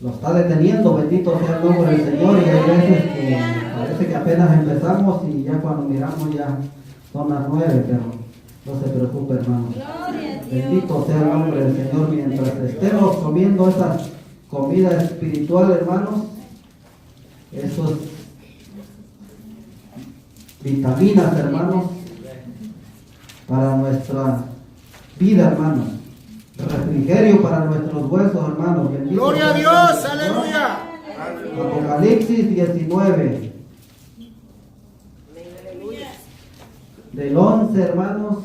lo está deteniendo. Bendito sea el nombre del Señor. Y hay veces que parece que apenas empezamos y ya cuando miramos ya son las 9, pero no se preocupe, hermanos. Bendito sea el nombre del Señor. Mientras estemos comiendo esa comida espiritual, hermanos, esos vitaminas, hermanos, para nuestra vida, hermanos, refrigerio para nuestros huesos, hermanos. Bendito ¡Gloria a Dios! ¡Aleluya! Apocalipsis 19. Del 11, hermanos,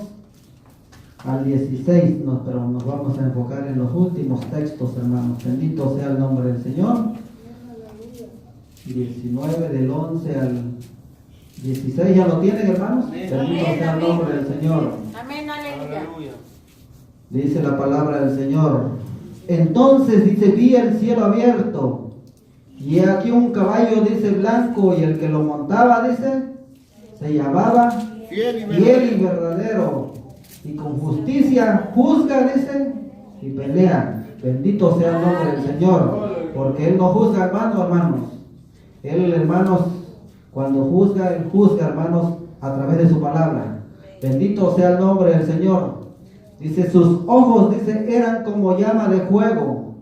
al 16, pero nos vamos a enfocar en los últimos textos, hermanos. Bendito sea el nombre del Señor. 19 del 11 al 16, ¿ya lo tienen, hermanos? Bendito sea el nombre del Señor. Amén, aleluya. Dice la palabra del Señor. Entonces, dice, vi el cielo abierto, y he aquí un caballo, dice, blanco, y el que lo montaba, dice, se llamaba Fiel y verdadero, y con justicia juzga, dice, y pelea. Bendito sea el nombre del Señor, porque Él no juzga, hermanos. Él, hermanos, cuando juzga, Él juzga, hermanos, a través de su palabra. Bendito sea el nombre del Señor. Dice, sus ojos, dice, eran como llama de fuego,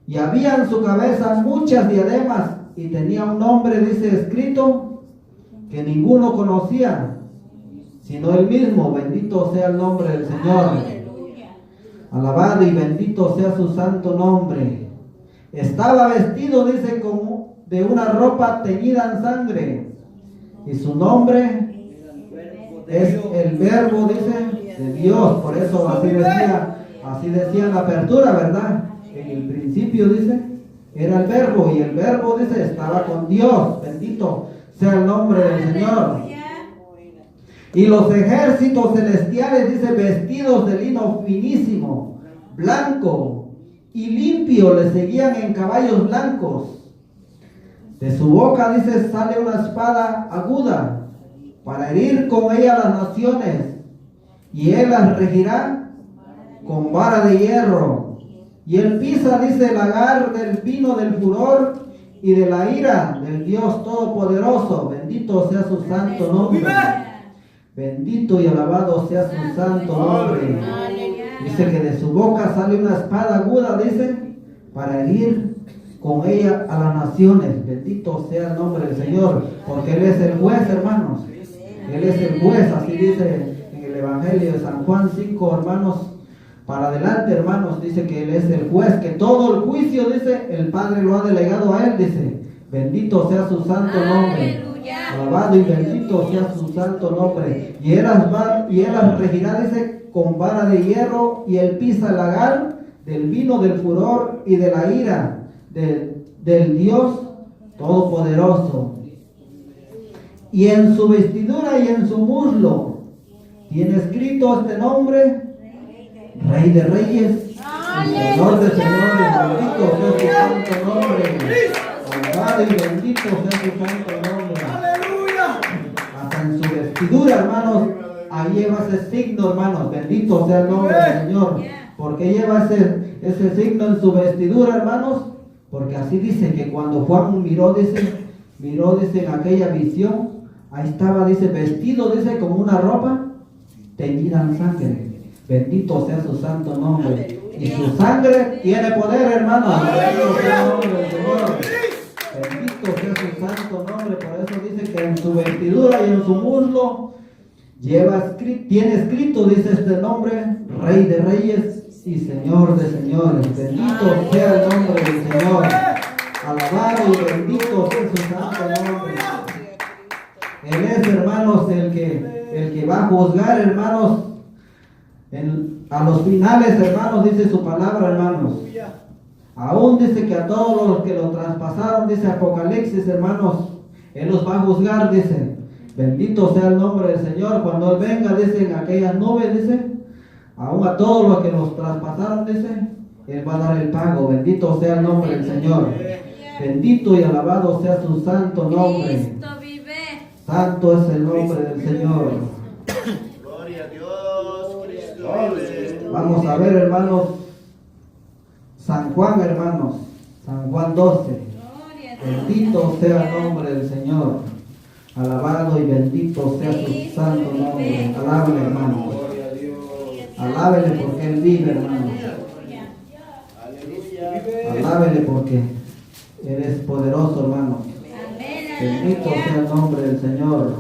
y había en su cabeza muchas diademas, y tenía un nombre, dice, escrito, que ninguno conocía, sino él mismo. Bendito sea el nombre del Señor. Alabado y bendito sea su santo nombre. Estaba vestido, dice, como de una ropa teñida en sangre, y su nombre es el verbo, dice, de Dios. Por eso así decía en la apertura, ¿verdad? En el principio, dice, era el verbo, y el verbo, dice, estaba con Dios. Bendito sea el nombre del Señor. Y los ejércitos celestiales, dice, vestidos de lino finísimo, blanco y limpio, le seguían en caballos blancos. De su boca, dice, sale una espada aguda para herir con ella las naciones, y él las regirá con vara de hierro. Y él pisa, dice, el lagar del vino del furor y de la ira del Dios Todopoderoso. Bendito sea su santo nombre. Bendito y alabado sea su santo nombre. Dice que de su boca sale una espada aguda, dice, para herir con ella a las naciones. Bendito sea el nombre del Señor, porque Él es el juez, hermanos. Él es el juez, así dice en el Evangelio de San Juan 5, hermanos, para adelante, hermanos, dice que Él es el juez, que todo el juicio, dice, el Padre lo ha delegado a Él, dice. Bendito sea su santo nombre. Alabado y bendito sea su santo nombre. Y él las regirá, dice, con vara de hierro, y él pisa el lagar del vino del furor y de la ira del Dios Todopoderoso. Y en su vestidura y en su muslo tiene escrito este nombre: Rey de Reyes, Señor de Señores. Bendito sea su santo nombre. Alabado y bendito sea su santo nombre. Hasta en su vestidura, hermanos, ahí lleva ese signo, hermanos. Bendito sea el nombre del Señor. ¿Por qué lleva ese signo en su vestidura, hermanos? Porque así dice que cuando Juan miró, dice, en aquella visión, ahí estaba, dice, vestido, dice, como una ropa teñida en sangre. Bendito sea su santo nombre. Y su sangre tiene poder, hermanos. Bendito sea el nombre del Señor. Bendito sea su santo nombre. Por eso dice que en su vestidura y en su muslo tiene escrito, dice, este nombre: Rey de Reyes y Señor de Señores. Bendito sea el nombre del Señor. Alabado y bendito sea su santo nombre. Él es, hermanos, el que va a juzgar, hermanos, a los finales, hermanos, dice su palabra, hermanos. Aún dice que a todos los que lo traspasaron, dice Apocalipsis, hermanos, Él los va a juzgar, dice. Bendito sea el nombre del Señor. Cuando Él venga, dice, en aquellas nubes, dice, aún a todos los que los traspasaron, dice, Él va a dar el pago. Bendito sea el nombre del Señor. Bendito y alabado sea su santo nombre. Santo es el nombre del Señor. Gloria a Dios, Cristo vive. Vamos a ver, hermanos, San Juan, hermanos, San Juan 12. Bendito sea el nombre del Señor. Alabado y bendito sea su santo nombre. Alábele, hermanos. Alábele porque Él vive, hermanos. Alábele porque Él es poderoso, hermanos. Bendito sea el nombre del Señor.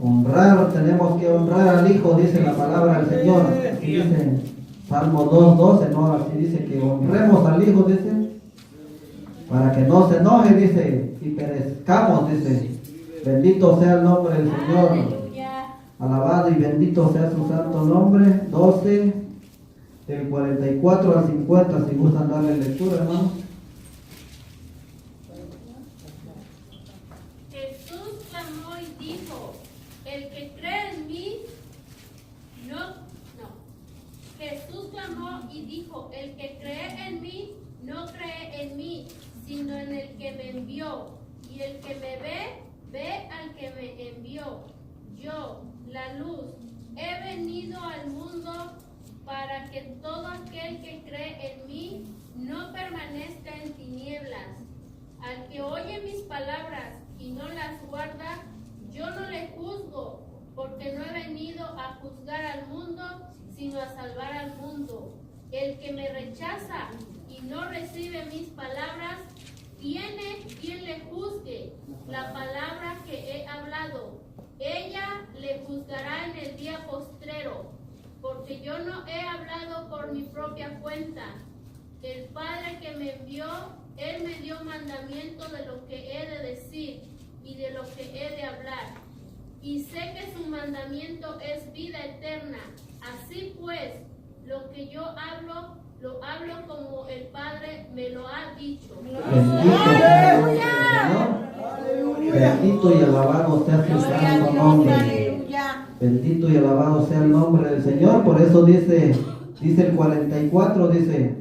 Honrar, tenemos que honrar al Hijo, dice la palabra del Señor. Así dice Salmo 2:12, ¿no? Así dice que honremos al Hijo, dice, para que no se enoje, dice, y perezcamos, dice. Bendito sea el nombre del Señor. Alabado y bendito sea su santo nombre. 12, del 44 al 50, si gustan darle lectura, hermano. Jesús clamó y dijo: el que cree en mí, Jesús clamó y dijo: el que cree en mí, no cree en mí, sino en el que me envió. Y el que me ve al que me envió. Yo, la luz, he venido al mundo para que todo aquel que cree en mí no permanezca en tinieblas. Al que oye mis palabras y no las guarda, yo no le juzgo, porque no he venido a juzgar al mundo, sino a salvar al mundo. El que me rechaza y no recibe mis palabras, tiene quien le juzgue. La palabra que he hablado, ella le juzgará en el día postrero, porque yo no he hablado por mi propia cuenta. El Padre que me envió, Él me dio mandamiento de lo que he de decir y de lo que he de hablar. y sé que su mandamiento es vida eterna. Así pues, lo que yo hablo, lo hablo como el Padre me lo ha dicho. Bendito y alabado sea su santo nombre. Bendito y alabado sea el nombre del Señor. Por eso dice el 44, dice,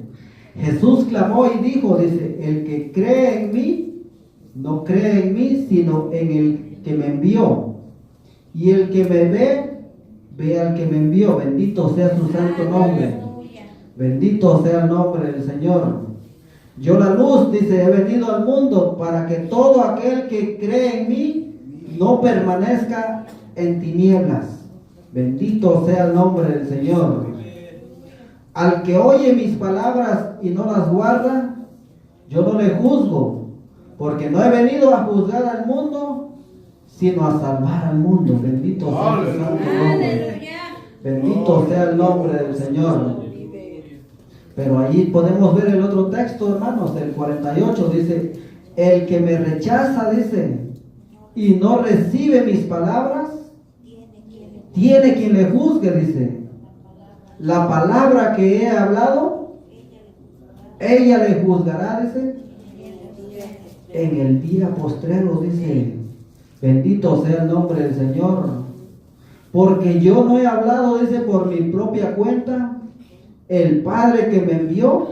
Jesús clamó y dijo, dice, el que cree en mí, no cree en mí, sino en el que me envió. Y el que me ve, ve al que me envió. Bendito sea su santo nombre. Bendito sea el nombre del Señor. Yo la luz, dice, he venido al mundo para que todo aquel que cree en mí no permanezca en tinieblas. Bendito sea el nombre del Señor. Al que oye mis palabras y no las guarda, yo no le juzgo, porque no he venido a juzgar al mundo, sino a salvar al mundo. Bendito sea el santo nombre. Bendito sea el nombre del Señor. Pero allí podemos ver el otro texto, hermanos, el 48, dice, el que me rechaza, dice, y no recibe mis palabras, tiene quien le juzgue, dice. La palabra que he hablado, ella le juzgará, dice, en el día postrero, dice. Bendito sea el nombre del Señor. Porque yo no he hablado, dice, por mi propia cuenta. El Padre que me envió,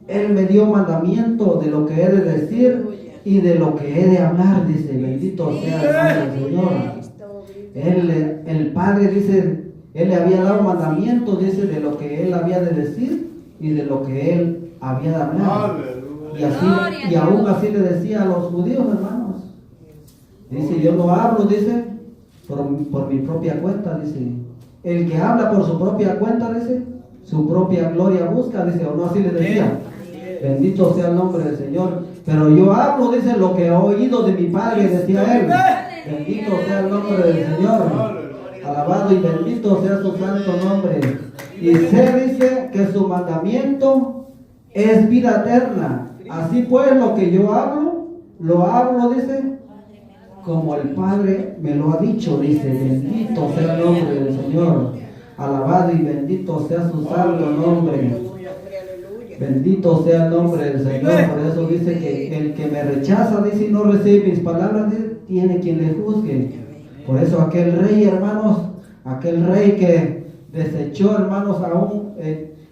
Él me dio mandamiento de lo que he de decir y de lo que he de hablar, dice. Bendito sea el nombre del Señor. El Padre, dice, Él le había dado mandamiento, dice, de lo que Él había de decir y de lo que Él había de hablar. Y aún así le decía a los judíos, hermanos. Dice, yo no hablo, dice, por mi propia cuenta, dice. El que habla por su propia cuenta, dice, su propia gloria busca, dice, o no, así le decía. Bendito sea el nombre del Señor. Pero yo hablo, dice, lo que he oído de mi Padre, decía él. Bendito sea el nombre del Señor. Alabado y bendito sea su santo nombre. Y sé, dice, que su mandamiento es vida eterna. Así pues, lo que yo hablo, lo hablo, dice, como el Padre me lo ha dicho, dice. Bendito sea el nombre del Señor. Alabado y bendito sea su santo nombre. Bendito sea el nombre del Señor. Por eso dice que el que me rechaza, dice, y no recibe mis palabras, dice, tiene quien le juzgue. Por eso aquel rey, hermanos, aquel rey que desechó, hermanos, aún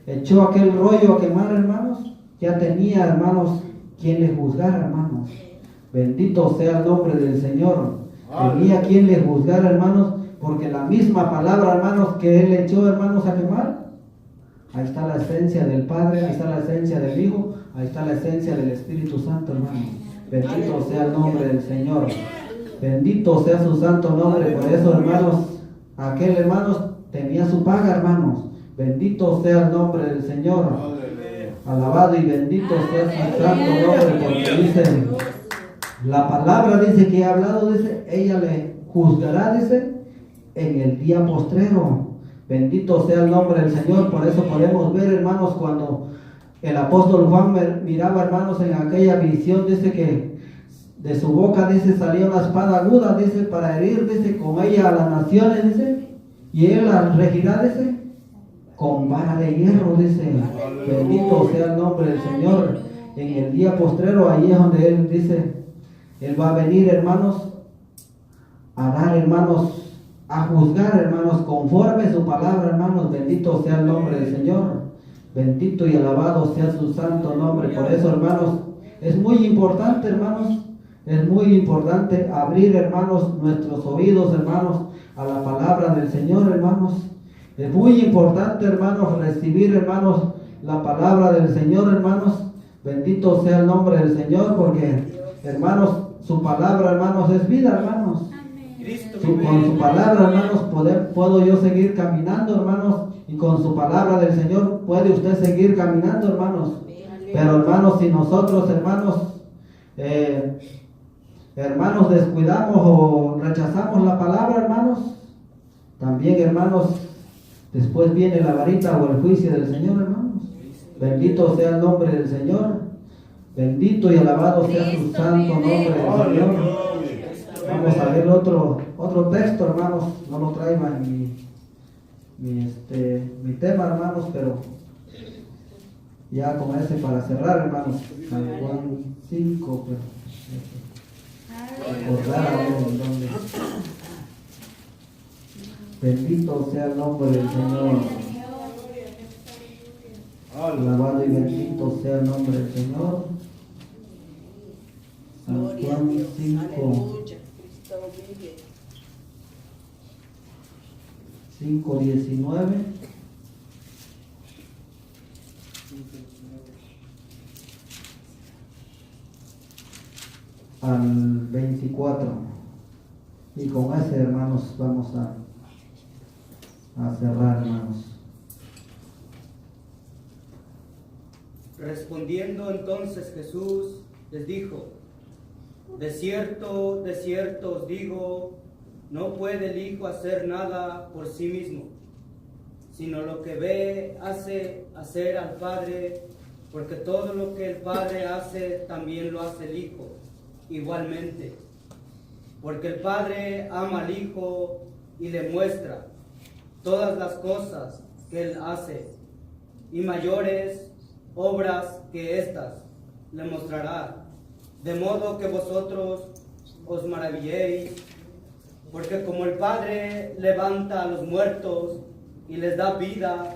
echó aquel rollo a quemar, hermanos, ya tenía, hermanos, quien le juzgara, hermanos. Bendito sea el nombre del Señor. Tenía quien le juzgara, hermanos, porque la misma palabra, hermanos, que él echó, hermanos, a quemar, ahí está la esencia del Padre, ahí está la esencia del Hijo, ahí está la esencia del Espíritu Santo, hermanos. Bendito sea el nombre del Señor. Bendito sea su santo nombre. Por eso, hermanos, aquel, hermanos, tenía su paga, hermanos. Bendito sea el nombre del Señor. Alabado y bendito sea su santo nombre, porque dice, la palabra, dice, que he hablado, dice, ella le juzgará, dice, en el día postrero. Bendito sea el nombre del Señor. Por eso podemos ver, hermanos, cuando el apóstol Juan miraba, hermanos, en aquella visión, dice que de su boca, dice, salía una espada aguda, dice, para herir, dice, con ella a las naciones, dice, y él las regirá, dice, con vara de hierro, dice. Bendito sea el nombre del Señor. En el día postrero, ahí es donde él dice, él va a venir, hermanos, a dar, hermanos, a juzgar, hermanos, conforme su palabra, hermanos. Bendito sea el nombre del Señor. Bendito y alabado sea su santo nombre. Por eso, hermanos, es muy importante, hermanos, es muy importante abrir, hermanos, nuestros oídos, hermanos, a la palabra del Señor, hermanos. Es muy importante, hermanos, recibir, hermanos, la palabra del Señor, hermanos. Bendito sea el nombre del Señor, porque, hermanos, su palabra, hermanos, es vida, hermanos. Con su palabra, hermanos, puedo yo seguir caminando, hermanos, y con su palabra del Señor puede usted seguir caminando, hermanos. Pero, hermanos, si nosotros, hermanos, descuidamos o rechazamos la palabra, hermanos, también, hermanos, después viene la varita o el juicio del Señor, hermanos. Bendito sea el nombre del Señor. Bendito y alabado sea su santo nombre del Señor. Vamos a ver otro otro texto, hermanos, no lo traigo en mi tema, hermanos, pero ya con ese para cerrar, hermanos, San Juan 5, pues, recordar a ver en dónde. Bendito sea el nombre del Señor. Alabado y bendito sea el nombre del Señor. San Juan 5, 5:19 al 24. Y con ese, hermanos, vamos a cerrar, hermanos. Respondiendo entonces Jesús les dijo: de cierto os digo, no puede el Hijo hacer nada por sí mismo, sino lo que ve hace hacer al Padre, porque todo lo que el Padre hace, también lo hace el Hijo, igualmente. Porque el Padre ama al Hijo y le muestra todas las cosas que Él hace, y mayores obras que estas le mostrará, de modo que vosotros os maravilléis, porque como el Padre levanta a los muertos y les da vida,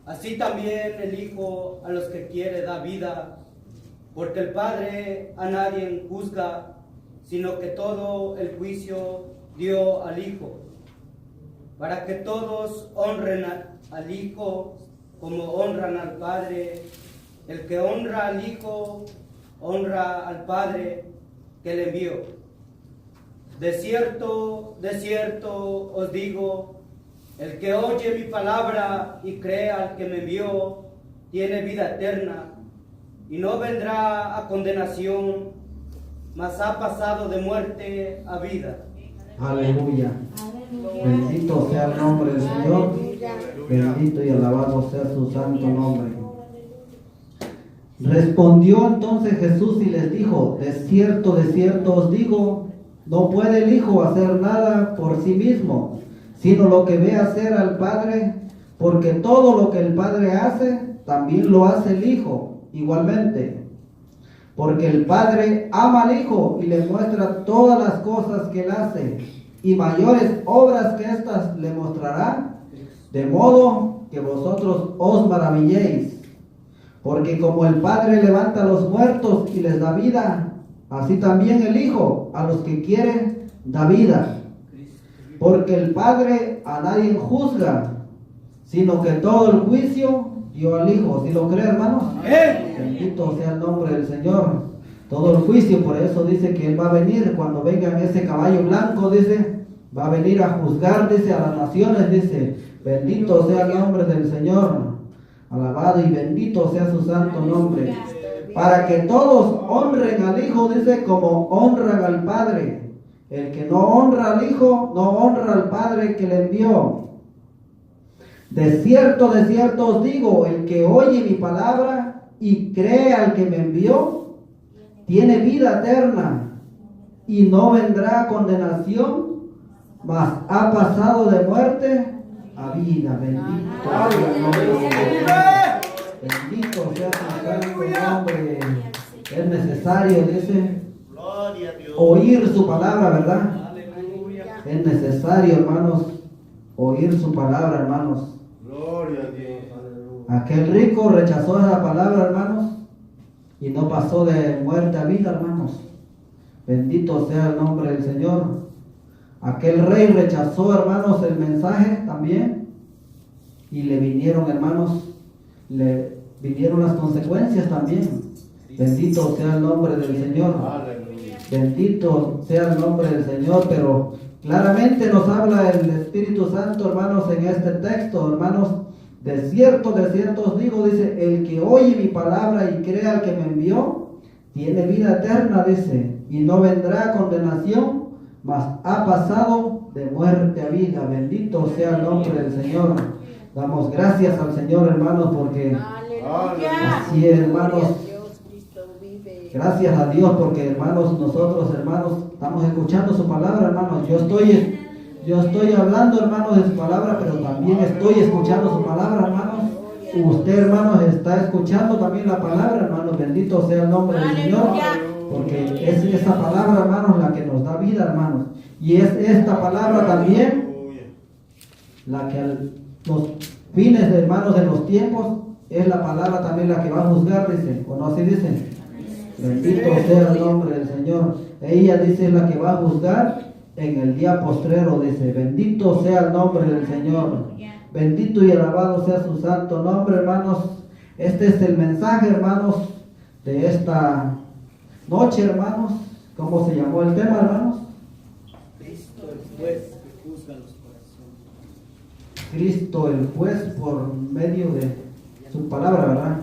así también el Hijo a los que quiere da vida, porque el Padre a nadie juzga, sino que todo el juicio dio al Hijo, para que todos honren al Hijo como honran al Padre. El que honra al Hijo, honra al Padre que le envió. De cierto os digo, el que oye mi palabra y cree al que me envió, tiene vida eterna, y no vendrá a condenación, mas ha pasado de muerte a vida. Aleluya. Bendito sea el nombre del Señor. Bendito y alabado sea su santo nombre. Respondió entonces Jesús y les dijo: de cierto os digo, no puede el Hijo hacer nada por sí mismo, sino lo que ve hacer al Padre, porque todo lo que el Padre hace, también lo hace el Hijo, igualmente. Porque el Padre ama al Hijo y le muestra todas las cosas que Él hace, y mayores obras que éstas le mostrará, de modo que vosotros os maravilléis. Porque como el Padre levanta a los muertos y les da vida, así también el Hijo a los que quiere da vida. Porque el Padre a nadie juzga, sino que todo el juicio dio al Hijo. ¿Sí lo cree, hermanos? Bendito sea el nombre del Señor. Todo el juicio, por eso dice que Él va a venir cuando venga en ese caballo blanco, dice, va a venir a juzgar, dice, a las naciones, dice. Bendito sea el nombre del Señor. Alabado y bendito sea su santo nombre. Para que todos honren al Hijo, dice, como honran al Padre. El que no honra al Hijo, no honra al Padre que le envió. De cierto os digo, el que oye mi palabra y cree al que me envió, tiene vida eterna y no vendrá a condenación, mas ha pasado de muerte a vida. Bendito sea el nombre del Señor. Bendito sea su santo nombre. Es necesario, dice, oír su palabra, ¿verdad? Es necesario, hermanos, oír su palabra, hermanos. Gloria a Dios. Aquel rico rechazó esa palabra, hermanos, y no pasó de muerte a vida, hermanos. Bendito sea el nombre del Señor. Aquel rey rechazó, hermanos, el mensaje también, y le vinieron, hermanos, le vinieron las consecuencias también. Bendito sea el nombre del Señor. Bendito sea el nombre del Señor. Pero claramente nos habla el Espíritu Santo, hermanos, en este texto, hermanos. De cierto os digo, dice, el que oye mi palabra y cree al que me envió, tiene vida eterna, dice, y no vendrá a condenación, mas ha pasado de muerte a vida. Bendito sea el nombre del Señor. Damos gracias al Señor, hermanos, porque así es, hermanos. Gracias a Dios porque hermanos, nosotros hermanos estamos escuchando su palabra, hermanos. Yo estoy hablando, hermanos, de su palabra, pero también estoy escuchando su palabra, hermanos. Usted, hermanos, está escuchando también la palabra, hermanos. Bendito sea el nombre del Señor, porque es esa palabra, hermanos, la que nos da vida, hermanos. Y es esta palabra también la que a los fines, hermanos, de los tiempos, es la palabra también la que va a juzgar, dice, o no así dice. Bendito sea el nombre del Señor. Ella dice es la que va a juzgar en el día postrero, dice. Bendito sea el nombre del Señor. Bendito y alabado sea su santo nombre, hermanos. Este es el mensaje, hermanos, de esta noche, hermanos. ¿Cómo se llamó el tema, hermanos? Cristo el juez que juzga los corazones. Cristo el juez por medio de su palabra, ¿verdad?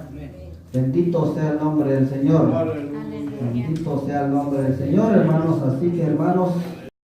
Bendito sea el nombre del Señor. Bendito sea el nombre del Señor, hermanos. Así que, hermanos,